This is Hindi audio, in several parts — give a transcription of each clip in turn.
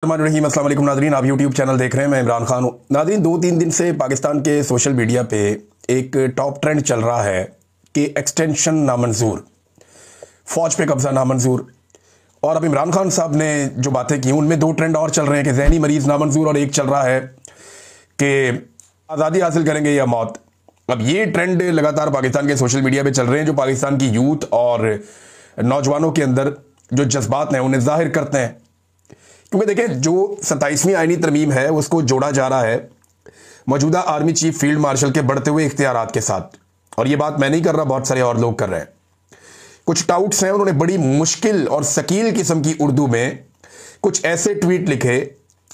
बिस्मिल्लाहिर्रहमानिर्रहीम। अस्सलाम वालेकुम नाज़रीन, आप यूट्यूब चैनल देख रहे हैं। मैं इमरान खान हूँ। नाज़रीन, 2-3 दिन से पाकिस्तान के सोशल मीडिया पे एक टॉप ट्रेंड चल रहा है कि एक्सटेंशन नामंजूर, फ़ौज पे कब्जा नामंजूर। और अब इमरान खान साहब ने जो बातें की उनमें 2 ट्रेंड और चल रहे हैं कि जहनी मरीज़ नामंजूर, और एक चल रहा है कि आज़ादी हासिल करेंगे या मौत। अब ये ट्रेंड लगातार पाकिस्तान के सोशल मीडिया पे चल रहे हैं, जो पाकिस्तान की यूथ और नौजवानों के अंदर जो जज्बात हैं उन्हें जाहिर करते हैं। क्योंकि देखें, जो 27वीं आईनी तरमीम है उसको जोड़ा जा रहा है मौजूदा आर्मी चीफ फील्ड मार्शल के बढ़ते हुए इख्तियारात के साथ। और ये बात मैं नहीं कर रहा, बहुत सारे और लोग कर रहे हैं। कुछ टाउट्स हैं, उन्होंने बड़ी मुश्किल और शकील किस्म की उर्दू में कुछ ऐसे ट्वीट लिखे।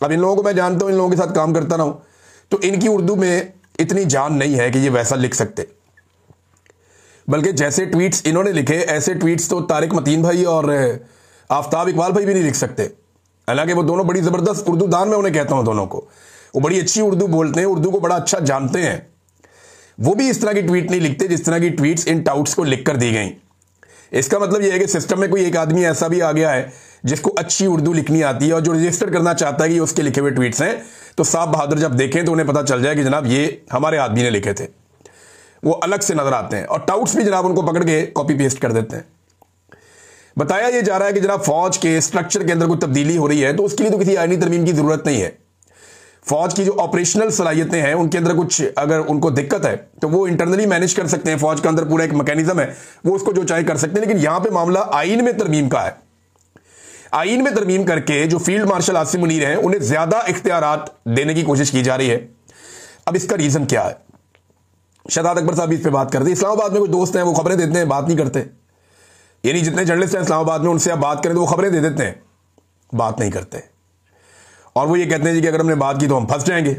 अब इन लोगों को मैं जानता हूं, इन लोगों के साथ काम करता रहा हूं, तो इनकी उर्दू में इतनी जान नहीं है कि ये वैसा लिख सकते। बल्कि जैसे ट्वीट्स इन्होंने लिखे, ऐसे ट्वीट्स तो तारिक मतीन भाई और आफ्ताब इकबाल भाई भी नहीं लिख सकते। हालांकि वो दोनों बड़ी ज़बरदस्त उर्दू दान, मैं उन्हें कहता हूं दोनों को, वो बड़ी अच्छी उर्दू बोलते हैं, उर्दू को बड़ा अच्छा जानते हैं। वो भी इस तरह की ट्वीट नहीं लिखते जिस तरह की ट्वीट्स इन टाउट्स को लिख कर दी गई। इसका मतलब यह है कि सिस्टम में कोई एक आदमी ऐसा भी आ गया है जिसको अच्छी उर्दू लिखनी आती है और जो रजिस्टर करना चाहता है कि उसके लिखे हुए ट्वीट्स हैं, तो साहब बहादुर जब देखें तो उन्हें पता चल जाए कि जनाब ये हमारे आदमी ने लिखे थे। वो अलग से नजर आते हैं और टाउट्स भी जनाब उनको पकड़ के कॉपी पेस्ट कर देते हैं। बताया ये जा रहा है कि जनाब फौज के स्ट्रक्चर के अंदर कोई तब्दीली हो रही है, तो उसके लिए तो किसी आईनी तरमीम की जरूरत नहीं है। फौज की जो ऑपरेशनल सलाहियतें हैं उनके अंदर कुछ अगर उनको दिक्कत है तो वो इंटरनली मैनेज कर सकते हैं। फौज के अंदर पूरा एक मैकेनिज्म है, वो उसको जो चाहे कर सकते हैं। लेकिन यहां पे मामला आईन में तरमीम का है। आईन में तरमीम करके जो फील्ड मार्शल आसिम मुनीर हैं उन्हें ज्यादा इख्तियारात देने की कोशिश की जा रही है। अब इसका रीजन क्या है? शहजाद अकबर साहब इस पर बात करते हैं। इस्लामाबाद में कोई दोस्त हैं, वो खबरें देते हैं, बात नहीं करते। यानी जितने जर्नलिस्ट हैं इस्लामाबाद में, उनसे आप बात करें तो वो खबरें दे देते हैं, बात नहीं करते। और वो ये कहते हैं जी कि अगर हमने बात की तो हम फंस जाएंगे।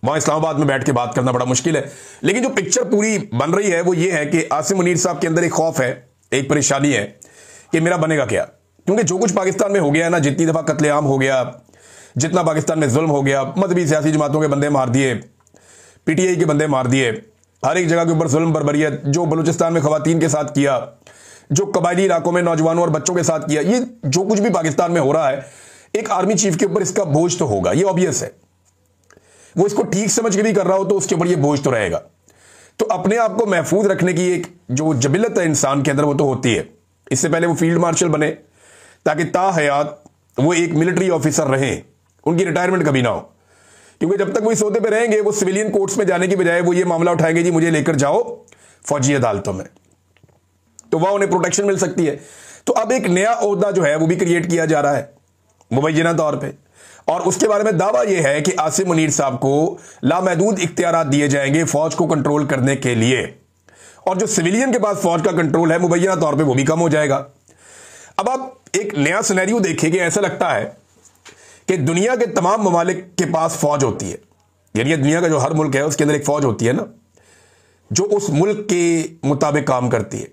वहां इस्लामाबाद में बैठ के बात करना बड़ा मुश्किल है। लेकिन जो पिक्चर पूरी बन रही है वो ये है कि आसिम मुनीर साहब के अंदर एक खौफ है, एक परेशानी है कि मेरा बनेगा क्या। क्योंकि जो कुछ पाकिस्तान में हो गया है ना, जितनी दफा कत्लेआम हो गया, जितना पाकिस्तान में जुल्म हो गया, मजहबी सियासी जमातों के बंदे मार दिए, पीटीआई के बंदे मार दिए, हर एक जगह के ऊपर जुल्म बर्बरियत, जो बलूचिस्तान में खवातीन के साथ किया, जो कबायली इलाकों में नौजवानों और बच्चों के साथ किया, ये जो कुछ भी पाकिस्तान में हो रहा है, एक आर्मी चीफ के ऊपर इसका बोझ तो होगा, ये ऑब्वियस है। वो इसको ठीक समझ के भी कर रहा हो तो उसके ऊपर ये बोझ तो रहेगा। तो अपने आप को महफूज रखने की एक जो जबिलत है इंसान के अंदर, वो तो होती है। इससे पहले वो फील्ड मार्शल बने ताकि ताहयात वो एक मिलिट्री ऑफिसर रहें, उनकी रिटायरमेंट कभी ना हो। क्योंकि जब तक वो इस ओहदे पे रहेंगे, वो सिविलियन कोर्ट्स में जाने की बजाय वो ये मामला उठाएंगे, जी मुझे लेकर जाओ फौजी अदालतों में, तो वह उन्हें प्रोटेक्शन मिल सकती है। तो अब एक नया ओहदा जो है वो भी क्रिएट किया जा रहा है मुबैना तौर पे, और उसके बारे में दावा यह है कि आसिम मुनीर साहब को लामहदूद इख्तियारात दिए जाएंगे फौज को कंट्रोल करने के लिए, और जो सिविलियन के पास फौज का कंट्रोल है मुबैना तौर पे वो भी कम हो जाएगा। अब आप एक नया सिनेरियो देखिए कि ऐसा लगता है कि दुनिया के तमाम ममालिक के पास फौज होती है। यानी दुनिया का जो हर मुल्क है उसके अंदर एक फौज होती है ना, जो उस मुल्क के मुताबिक काम करती है।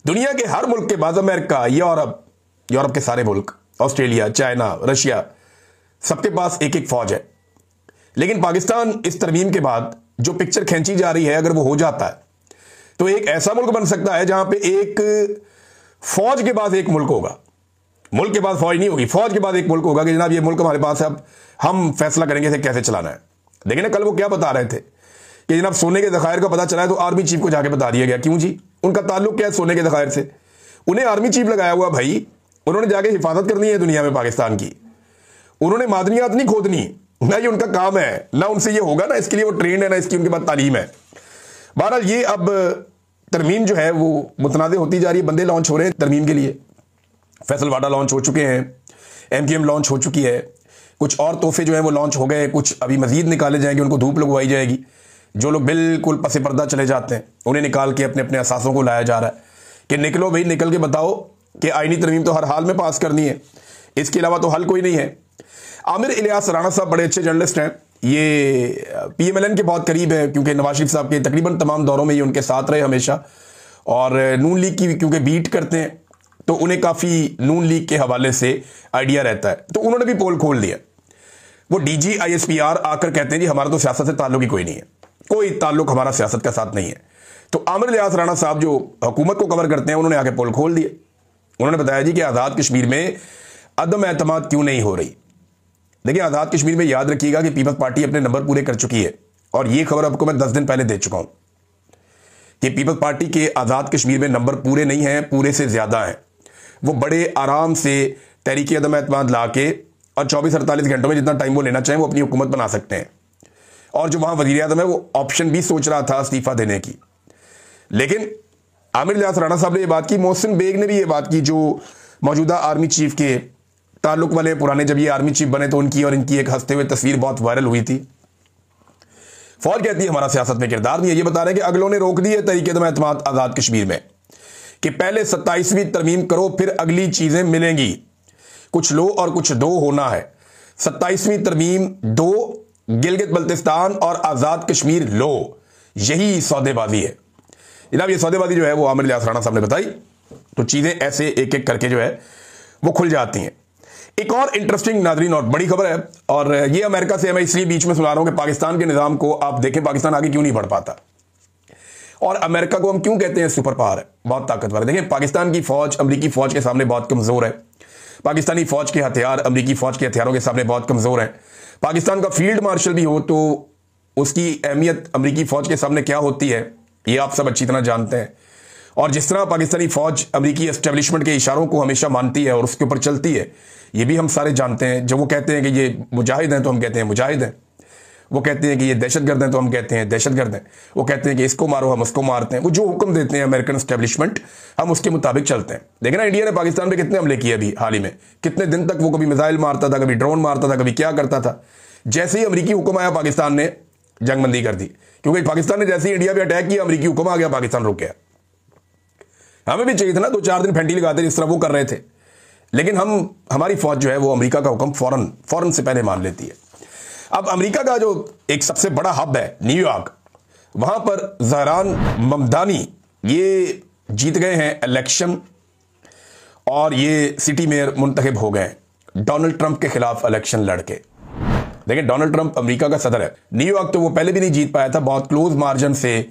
दुनिया के हर मुल्क के पास, अमेरिका, यूरोप के सारे मुल्क, ऑस्ट्रेलिया, चाइना, रशिया, सबके पास एक एक फौज है। लेकिन पाकिस्तान इस तरमीम के बाद जो पिक्चर खींची जा रही है, अगर वो हो जाता है तो एक ऐसा मुल्क बन सकता है जहां पे एक फौज के पास एक मुल्क होगा। मुल्क के पास फौज नहीं होगी, फौज के बाद एक मुल्क होगा कि जनाब ये मुल्क हमारे पास है, अब हम फैसला करेंगे इसे कैसे चलाना है। देखिए ना, कल वो क्या बता रहे थे कि जनाब सोने के ज़खायर का पता चला है तो आर्मी चीफ को जाके बता दिया गया। क्यों जी? उनका ताल्लुक क्या है सोने के ज़खायर से? उन्हें आर्मी चीफ लगाया हुआ भाई, उन्होंने जाके हिफाजत करनी है दुनिया में पाकिस्तान की। उन्होंने मादनियात नहीं खोदनी, ना ये उनका काम है, ना उनसे ये होगा, ना इसके लिए वो ट्रेंड है, ना इसकी उनके पास तालीम है। बहरहाल ये अब तरमीम जो है वो मुतनाज़ होती जा रही है, बंदे लॉन्च हो रहे हैं तरमीम के लिए। फैसल वाडा लॉन्च हो चुके हैं, MKM लॉन्च हो चुकी है, कुछ और तोहफे जो हैं वो लॉन्च हो गए, कुछ अभी मजीद निकाले जाएंगे, उनको धूप लगवाई जाएगी। जो लोग बिल्कुल पसे पर्दा चले जाते हैं उन्हें निकाल के अपने अपने असासों को लाया जा रहा है कि निकलो भाई, निकल के बताओ कि आईनी तरमीम तो हर हाल में पास करनी है, इसके अलावा तो हल कोई नहीं है। आमिर इलियास राणा साहब बड़े अच्छे जर्नलिस्ट हैं, ये PMLN के बहुत करीब है, क्योंकि नवाज शरीफ साहब के तकरीबन तमाम दौरों में ये उनके साथ रहे हमेशा, और नून लीग की क्योंकि बीट करते हैं तो उन्हें काफ़ी नून लीग के हवाले से आइडिया रहता है। तो उन्होंने भी पोल खोल दिया। वो DG ISPR आकर कहते हैं जी हमारा तो सियासत से ताल्लुक ही कोई नहीं है, कोई ताल्लुक हमारा सियासत का साथ नहीं है। तो आमिर इलियास राणा साहब जो हुकूमत को कवर करते हैं, उन्होंने आके पोल खोल दिए। उन्होंने बताया जी कि आज़ाद कश्मीर में अदम एतमाद क्यों नहीं हो रही? देखिए, आज़ाद कश्मीर में याद रखिएगा कि पीपल्स पार्टी अपने नंबर पूरे कर चुकी है, और यह खबर आपको मैं 10 दिन पहले दे चुका हूं कि पीपल्स पार्टी के आज़ाद कश्मीर में नंबर पूरे नहीं हैं, पूरे से ज्यादा हैं। वो बड़े आराम से तहरीक अदम एतमाद ला के और 24-48 घंटों में जितना टाइम वो लेना चाहें वो अपनी हुकूमत बना सकते हैं। और जो वहां वजीर आज़म है वो ऑप्शन भी सोच रहा था इस्तीफा देने की, लेकिन आमिर लियास राणा साहब ने यह बात की, मोहसिन बेग ने भी ये बात की, जो मौजूदा आर्मी चीफ के ताल्लुक वाले पुराने, जब ये आर्मी चीफ बने तो उनकी और इनकी एक हंसते हुए तस्वीर बहुत वायरल हुई थी। फौज कहती है हमारा सियासत में किरदार नहीं है। ये बता रहे हैं कि अगलों ने रोक दी है तहरीक अदम एतमाद आज़ाद कश्मीर में कि पहले 27वीं तरमीम करो फिर अगली चीजें मिलेंगी, कुछ लो और कुछ दो होना है। 27वीं तरमीम दो, गिलगित बल्तिस्तान और आज़ाद कश्मीर लो, यही सौदेबाजी है। जनाब ये सौदेबाजी जो है वो आमिर लियास राणा साहब ने बताई, तो चीजें ऐसे एक एक करके जो है वो खुल जाती हैं। एक और इंटरेस्टिंग नाजरीन और बड़ी खबर है, और ये अमेरिका से मैं इसलिए बीच में सुना रहा हूं कि पाकिस्तान के निजाम को आप देखें, पाकिस्तान आगे क्यों नहीं बढ़ पाता, और अमेरिका को हम क्यों कहते हैं सुपर पावर है, बहुत ताकतवर है। देखें, पाकिस्तान की फौज अमरीकी फौज के सामने बहुत कमजोर है। पाकिस्तानी फौज के हथियार अमरीकी फौज के हथियारों के सामने बहुत कमजोर है। पाकिस्तान का फील्ड मार्शल भी हो तो उसकी अहमियत अमरीकी फौज के सामने क्या होती है, ये आप सब अच्छी तरह जानते हैं। और जिस तरह पाकिस्तानी फौज अमरीकी एस्टेब्लिशमेंट के इशारों को हमेशा मानती है और उसके ऊपर चलती है, ये भी हम सारे जानते हैं। जब वो कहते हैं कि ये मुजाहिद हैं तो हम कहते हैं मुजाहिद हैं, वो कहते हैं कि ये दहशतगर्द हैं तो हम कहते हैं दहशतगर्द हैं, वो कहते हैं कि इसको मारो हम उसको मारते हैं। वो जो हुक्म देते हैं अमेरिकन एस्टेब्लिशमेंट, हम उसके मुताबिक चलते हैं। देखिए ना, इंडिया ने पाकिस्तान पे कितने हमले किए अभी हाल ही में, कितने दिन तक वो कभी मिसाइल मारता था, कभी ड्रोन मारता था, कभी क्या करता था। जैसे ही अमरीकी हुक्म आया पाकिस्तान ने जंगबंदी कर दी, क्योंकि पाकिस्तान ने जैसे ही इंडिया पे अटैक किया अमरीकी हुक्म आ गया, पाकिस्तान रुक गया। हमें भी चाहिए था ना 2-4 दिन फैंटी लगाते जिस तरह वो कर रहे थे, लेकिन हमारी फौज जो है वो अमेरिका का हुक्म फौरन से पहले मान लेती है। अब अमेरिका का जो एक सबसे बड़ा हब है न्यूयॉर्क, वहां पर ज़हरान ममदानी ये जीत गए हैं इलेक्शन, और ये सिटी मेयर मुंतखब हो गए डोनाल्ड ट्रंप के खिलाफ इलेक्शन लड़के। देखिए, डोनाल्ड ट्रंप अमेरिका का सदर है। न्यूयॉर्क तो वो पहले भी नहीं जीत पाया था, बहुत क्लोज मार्जिन से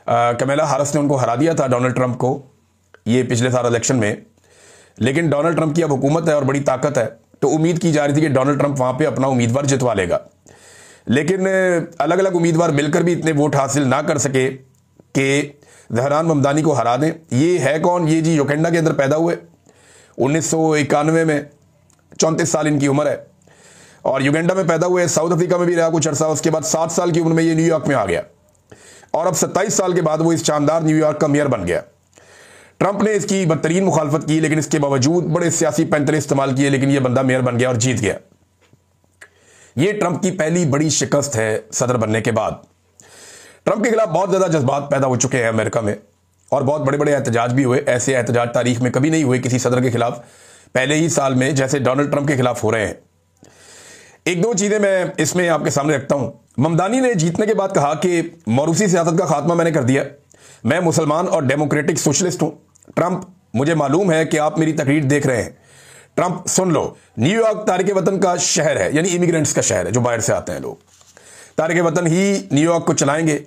कमला हैरिस ने उनको हरा दिया था डोनाल्ड ट्रंप को ये पिछले साल इलेक्शन में। लेकिन डोनाल्ड ट्रंप की अब हुकूमत है और बड़ी ताकत है, तो उम्मीद की जा रही थी कि डोनाल्ड ट्रंप वहां पे अपना उम्मीदवार जितवा लेगा। लेकिन अलग अलग उम्मीदवार मिलकर भी इतने वोट हासिल ना कर सके कि ज़हरान ममदानी को हरा दें। ये है कौन? ये जी युगांडा के अंदर पैदा हुए 1991 में, 34 साल इनकी उम्र है, और युगांडा में पैदा हुए, साउथ अफ्रीका में भी रहा कुछ अर्सा, उसके बाद 7 साल की उम्र में ये न्यूयॉर्क में आ गया, और अब 27 साल के बाद वो इस शानदार न्यूयॉर्क का मेयर बन गया। ट्रंप ने इसकी बदतरीन मुखालफत की, लेकिन इसके बावजूद बड़े सियासी पैंतरे इस्तेमाल किए, लेकिन यह बंदा मेयर बन गया और जीत गया। यह ट्रंप की पहली बड़ी शिकस्त है सदर बनने के बाद। ट्रंप के खिलाफ बहुत ज्यादा जज्बात पैदा हो चुके हैं अमेरिका में, और बहुत बड़े बड़े एहतजाज भी हुए। ऐसे एहतजाज तारीख में कभी नहीं हुए किसी सदर के खिलाफ पहले ही साल में, जैसे डोनाल्ड ट्रंप के खिलाफ हो रहे हैं। एक दो चीजें मैं इसमें आपके सामने रखता हूं। ममदानी ने जीतने के बाद कहा कि मौरूसी सियासत का खात्मा मैंने कर दिया, मैं मुसलमान और डेमोक्रेटिक सोशलिस्ट हूं। ट्रंप, मुझे मालूम है कि आप मेरी तकरीर देख रहे हैं। ट्रंप, सुन लो, न्यूयॉर्क तारिक वतन का शहर है, यानी इमिग्रेंट्स का शहर है, जो बाहर से आते हैं लोग। तारिक वतन ही न्यूयॉर्क को चलाएंगे।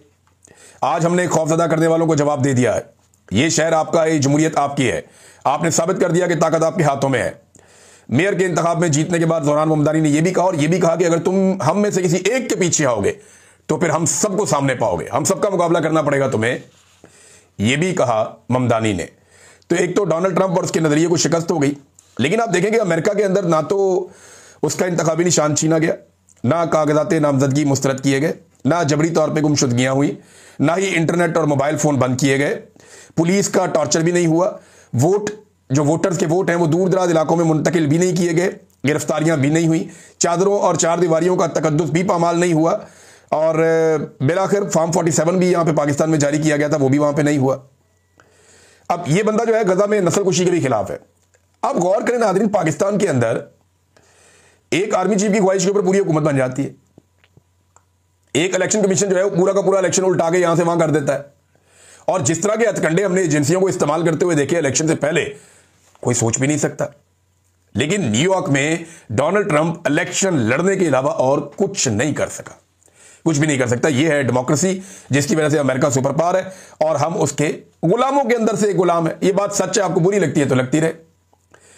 आज हमने खौफजदा करने वालों को जवाब दे दिया है। यह शहर आपका, ये जमहूरियत आपकी है। आपने साबित कर दिया कि ताकत आपके हाथों में है। मेयर के इंतखाब में जीतने के बाद ज़हरान ममदानी ने यह भी कहा, और यह भी कहा कि अगर तुम हम में से किसी एक के पीछे आओगे तो फिर हम सबको सामने पाओगे, हम सबका मुकाबला करना पड़ेगा तुम्हें, यह भी कहा ममदानी ने। तो एक तो डोनाल्ड ट्रंप और उसके नजरिए को शिकस्त हो गई। लेकिन आप देखेंगे अमेरिका के अंदर ना तो उसका इंतखाबी निशान छीना गया, ना कागजात नामजदगी मुस्तरद किए गए, ना जबरी तौर पे गुमशुदगियां हुई, ना ही इंटरनेट और मोबाइल फोन बंद किए गए, पुलिस का टॉर्चर भी नहीं हुआ, जो वोटर्स के वोट हैं वो दूर दराज इलाकों में मुंतकिल भी नहीं किए गए, गिरफ्तारियां भी नहीं हुई, चादरों और चार दीवारियों का तकद्दुस भी पामाल नहीं हुआ, और बिलाखिर फॉर्म 47 भी यहां पे पाकिस्तान में जारी किया गया था, वो भी वहां पे नहीं हुआ। अब ये बंदा जो है गजा में नस्लकुशी के भी खिलाफ है। अब गौर करें नाज़रीन, पाकिस्तान के अंदर एक आर्मी चीफ की ख्वाहिश के ऊपर पूरी हुकूमत बन जाती है। एक इलेक्शन कमीशन जो है वो पूरा का पूरा इलेक्शन उल्टा के यहां से वहां कर देता है, और जिस तरह के हथकंडे हमने एजेंसियों को इस्तेमाल करते हुए देखे इलेक्शन से पहले, कोई सोच भी नहीं सकता। लेकिन न्यूयॉर्क में डोनाल्ड ट्रंप इलेक्शन लड़ने के अलावा और कुछ नहीं कर सका, कुछ भी नहीं कर सकता। यह है डेमोक्रेसी, जिसकी वजह से अमेरिका सुपर पावर है और हम उसके गुलामों के अंदर से गुलाम है। यह बात सच है, आपको बुरी लगती है तो लगती रहे।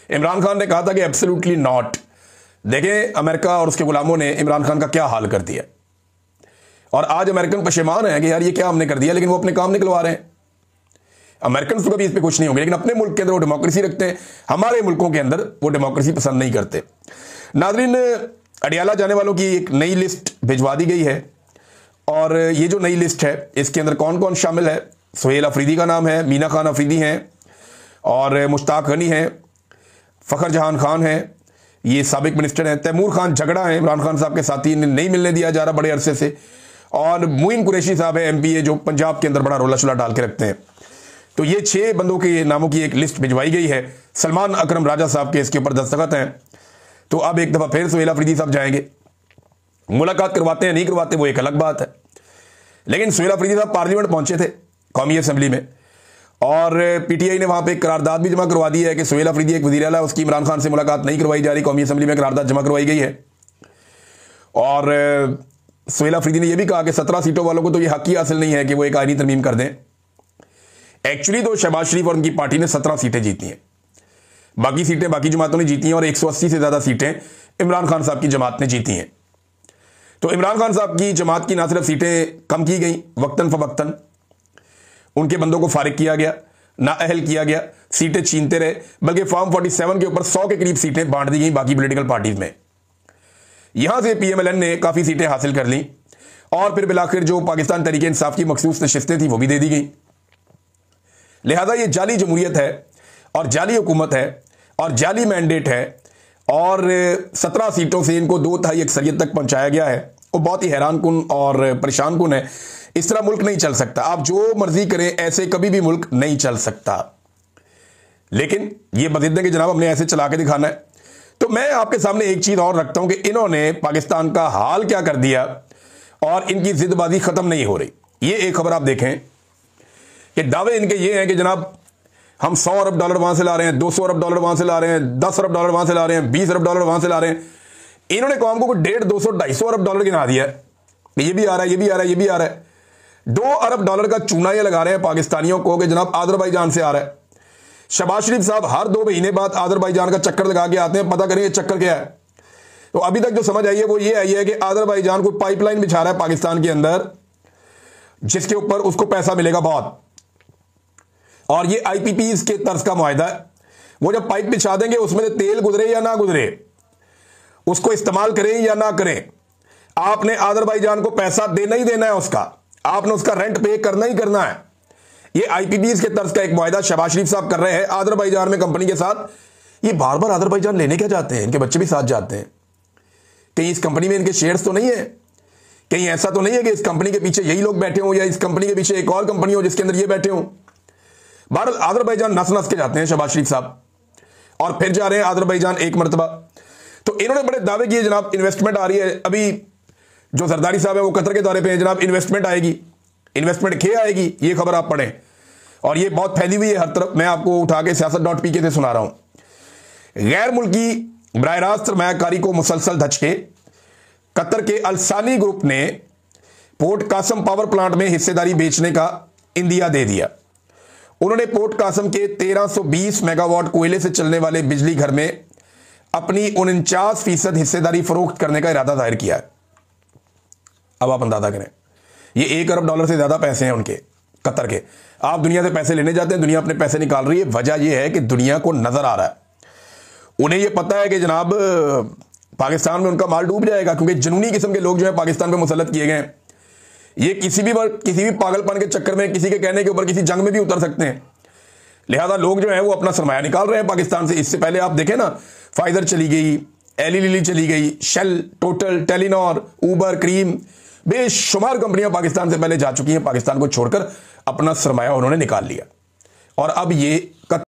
इमरान खान ने कहा था कि एब्सोल्युटली नॉट। देखें अमेरिका और उसके गुलामों ने इमरान खान का क्या हाल कर दिया, और आज अमेरिकन पशेमान है कि यार ये क्या हमने कर दिया, लेकिन वो अपने काम निकलवा रहे हैं। अमेरिकन तो कभी इस पर कुछ नहीं होंगे, लेकिन अपने मुल्क के अंदर वो डेमोक्रेसी रखते हैं, हमारे मुल्कों के अंदर वो डेमोक्रेसी पसंद नहीं करते। नाज़रीन, अडियाला जाने वालों की एक नई लिस्ट भिजवा दी गई है, और ये जो नई लिस्ट है इसके अंदर कौन कौन शामिल है? सुहेल अफरीदी का नाम है, मीना खान अफरीदी हैं, और मुश्ताक गनी हैं, फ़खर जहान खान हैं, ये साबिक मिनिस्टर हैं, तैमूर खान झगड़ा है इमरान खान साहब के साथी, इन्हें नहीं मिलने दिया जा रहा बड़े अरसे से, और मोइन कुरैशी साहब है MP जो पंजाब के अंदर बड़ा रोला शोला डाल के रखते हैं। तो ये 6 बंदों के नामों की एक लिस्ट भिजवाई गई है। सलमान अकरम राजा साहब के इसके ऊपर दस्तखत हैं। तो अब एक दफ़ा फिर सुहेल अफरीदी साहब जाएंगे, मुलाकात करवाते हैं नहीं करवाते वो एक अलग बात है। लेकिन सुहेल अफरीदी साहब पार्लियामेंट पहुंचे थे, कौमी असम्बली में, और PTI ने वहां पे एक करारदाद भी जमा करवा दी है कि सुहेल अफरीदी एक वज़ीर आला है, उसकी इमरान खान से मुलाकात नहीं करवाई जा रही। कौमी असम्बली में करारदाद जमा करवाई गई है, और सुहेल अफरीदी ने यह भी कहा कि 17 सीटों वालों को तो यह हक ही हासिल नहीं है कि वो एक आईनी तरमीम कर दें। एक्चुअली तो शहबाज शरीफ और उनकी पार्टी ने 17 सीटें जीती हैं, बाकी सीटें बाकी जमातों ने जीती हैं, और 180 से ज़्यादा सीटें इमरान खान साहब की जमात ने जीती हैं। तो इमरान खान साहब की जमात की ना सिर्फ सीटें कम की गई, वक्तन फवक्तन उनके बंदों को फारिग किया गया, नाअहल किया गया, सीटें छीनते रहे, बल्कि फॉर्म 47 के ऊपर 100 के करीब सीटें बांट दी गई बाकी पॉलिटिकल पार्टीज में। यहां से PMLN ने काफ़ी सीटें हासिल कर ली, और फिर बिलाखिर जो पाकिस्तान तहरीक इंसाफ की मखसूस नशिस्तें थी वो भी दे दी गई। लिहाजा ये जाली जमहूरियत है, और जाली हुकूमत है, और जाली मैंडेट है, और 17 सीटों से इनको 2/3 अक्सरियत तक पहुंचाया गया है। वो बहुत ही हैरान कुन और परेशान कुन है। इस तरह मुल्क नहीं चल सकता, आप जो मर्जी करें ऐसे कभी भी मुल्क नहीं चल सकता। लेकिन ये बजिद है कि जनाब हमने ऐसे चला के दिखाना है। तो मैं आपके सामने एक चीज और रखता हूं कि इन्होंने पाकिस्तान का हाल क्या कर दिया, और इनकी जिदबाजी खत्म नहीं हो रही। ये एक खबर आप देखें कि दावे इनके ये हैं कि जनाब हम $100 अरब वहां से ला रहे हैं, $200 अरब वहां से ला रहे हैं, $10 अरब वहां से ला रहे हैं, $20 अरब वहां से ला रहे हैं। इन्होंने कौम को 150, 200, $250 अरब गिना दिया है। ये भी आ रहा है, ये भी आ रहा है, ये भी आ रहा है। $2 अरब का चूना ये लगा रहे हैं पाकिस्तानियों को कि जनाब आज़रबाईजान से आ रहा है। शहबाज शरीफ साहब हर 2 महीने बाद आज़रबाईजान का चक्कर लगा के आते हैं, पता करें ये चक्कर क्या है। तो अभी तक जो समझ आई है वो ये आई है कि आज़रबाईजान को पाइपलाइन बिछा रहा है पाकिस्तान के अंदर, जिसके ऊपर उसको पैसा मिलेगा बहुत, और ये IPPs के तर्ज का मुआहदा है। वो जब पाइप बिछा देंगे उसमें से तेल गुजरे या ना गुजरे, उसको इस्तेमाल करें या ना करें, आपने आज़रबाईजान को पैसा देना ही देना है, उसका आपने उसका रेंट पे करना ही करना है। ये IPPs के तर्ज का एक मुआहदा शहबाज शरीफ साहब कर रहे हैं आज़रबाईजान में कंपनी के साथ। ये बार बार आज़रबाईजान लेने क्या जाते हैं, इनके बच्चे भी साथ जाते हैं। कहीं इस कंपनी में इनके शेयर्स तो नहीं है, कहीं ऐसा तो नहीं है कि इस कंपनी के पीछे यही लोग बैठे हों, या इस कंपनी के पीछे एक और कंपनी हो जिसके अंदर ये बैठे हों। भारत आज़रबाईजान नस नस के जाते हैं शहबाज शरीफ साहब, और फिर जा रहे हैं आज़रबाईजान एक मरतबा। तो इन्होंने बड़े दावे किए जनाब इन्वेस्टमेंट आ रही है। अभी जो जरदारी साहब है वो कतर के दौरे पे हैं, जनाब इन्वेस्टमेंट आएगी, इन्वेस्टमेंट क्या आएगी, ये खबर आप पढ़ें, और ये बहुत फैली हुई है हर तरफ। मैं आपको उठा के siyaasat.pk से सुना रहा हूं। गैर मुल्की बराह रास्त सरमायाकारी को मुसलसल धचके, कतर के अलसानी ग्रुप ने पोर्ट कासम पावर प्लांट में हिस्सेदारी बेचने का इंदिया दे दिया। उन्होंने पोर्ट कासम के 1320 मेगावाट कोयले से चलने वाले बिजली घर में अपनी 49% हिस्सेदारी फरोख्त करने का इरादा जाहिर किया है। अब आप अंदाजा करें, ये $1 अरब से ज्यादा पैसे हैं उनके, कतर के। आप दुनिया से पैसे लेने जाते हैं, दुनिया अपने पैसे निकाल रही है। वजह यह है कि दुनिया को नजर आ रहा है, उन्हें यह पता है कि जनाब पाकिस्तान में उनका माल डूब जाएगा, क्योंकि जुनूनी किस्म के लोग जो है पाकिस्तान पे मुसल्लत किए गए हैं। ये किसी भी पागलपन के चक्कर में किसी के कहने के ऊपर किसी जंग में भी उतर सकते हैं। लिहाजा लोग जो है वो अपना सरमाया निकाल रहे हैं पाकिस्तान से। इससे पहले आप देखें ना, फाइजर चली गई, एली लिली चली गई, Shell, Total, Telenor, Uber, Careem, बेशुमार कंपनियां पाकिस्तान से पहले जा चुकी हैं। पाकिस्तान को छोड़कर अपना सरमाया उन्होंने निकाल लिया, और अब ये